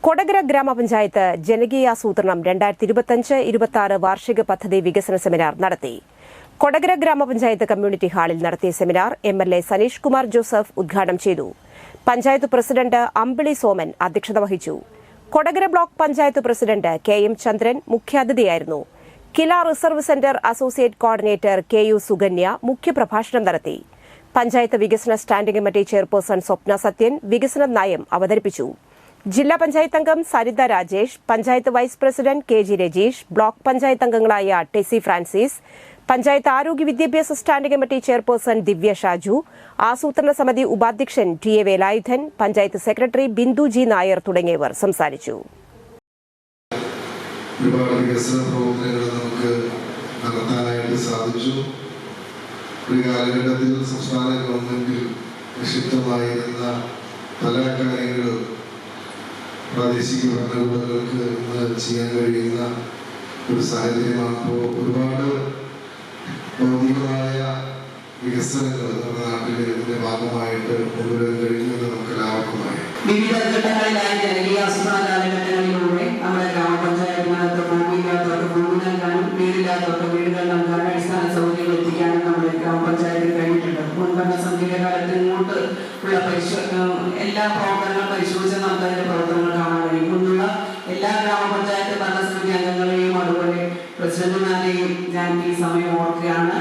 കൊടകര ഗ്രാമപഞ്ചായത്ത് ജനകീയാസൂത്രണം 2025-26 വാർഷിക പദ്ധതി വികസന സെമിനാർ നടത്തി. കൊടകര ഗ്രാമപഞ്ചായത്ത് കമ്മ്യൂണിറ്റി ഹാളിൽ നടത്തിയ seminar MLA Saneesh Kumar Joseph ഉദ്ഘാടനം ചെയ്തു. പഞ്ചായത്ത് പ്രസിഡന്റ് അമ്പിളി സോമൻ അധ്യക്ഷത വഹിച്ചു. Kodakara block panchayat president K M. Chandran മുഖ്യാതിഥിയായിരുന്നു. Kila reserve centre associate coordinator K U. Sukanya മുഖ്യപ്രഭാഷണം നടത്തി. പഞ്ചായത്ത് വികസന standing committee chairperson Swapna Sathyan വികസന നയം അവതരിപ്പിച്ചു. ജില്ലാ പഞ്ചായത്ത് അംഗം Saritha Rajesh, panchayat vice president K G. Rajeesh, block panchayat അംഗങ്ങളായ ടെസി ഫ്രാൻസിസ്, പഞ്ചായത്ത് ആരോഗ്യ വിദ്യാഭ്യാസ standing committee chairperson Divya Shaju, ആസൂത്രണ സമിതി ഉപാധ്യക്ഷൻ ടി.എ. Velayudhan, panchayat secretary Bindu G. നായർ തുടങ്ങിയവർ സംസാരിച്ചു. ഒരുപാട് വികസന പ്രവർത്തനങ്ങൾ നമുക്ക് നടത്താനായിട്ട് സാധിച്ചു. ഒരു കാലഘട്ടത്തിൽ സംസ്ഥാന ഗവൺമെന്റിൽ നിക്ഷിപ്തമായിരുന്ന പല കാര്യങ്ങളും പ്രാദേശിക ഭരണകൂടങ്ങൾക്ക് ഇന്ന് ചെയ്യാൻ കഴിയുന്ന ഒരു സാഹചര്യമാണ്. അപ്പോൾ ഒരുപാട് ഭൗതികമായ വികസനങ്ങൾ നമ്മുടെ നാട്ടിൽ ഇതിന്റെ ഭാഗമായിട്ട് കൊണ്ടുവരാൻ കഴിയുന്നത് നമുക്ക് എല്ലാവർക്കുമായി. വിവിധ ഘട്ടങ്ങളിലായി ജനകീയാസൂത്രണ കാലഘട്ടങ്ങളിലൂടെ നമ്മുടെ ഗ്രാമപഞ്ചായത്തിനകത്ത് ഭൂമിയില്ലാത്തവർക്ക് ഭൂമി നൽകാനും വീടില്ലാത്തവർക്ക് വീടുകൾ നൽകാനും അടിസ്ഥാന സൗകര്യങ്ങൾ എത്തിക്കാനും നമ്മുടെ ഗ്രാമപഞ്ചായത്തിന് കഴിഞ്ഞിട്ടുണ്ട്. മുൻഭരണ സമിതിയുടെ കാലത്ത് ഇങ്ങോട്ട് ഉള്ള എല്ലാ പ്രവർത്തനങ്ങളും പരിശോധിച്ച് നമുക്ക് അതിന്റെ പ്രവർത്തനങ്ങൾ കാണാൻ കഴിയും. മുന്നുള്ള എല്ലാ ഗ്രാമപഞ്ചായത്ത് ഭരണസമിതി അംഗങ്ങളെയും അതുപോലെ പ്രസിഡന്റുമാരെയും ഞാൻ ഈ സമയം ഓർക്കുകയാണ്.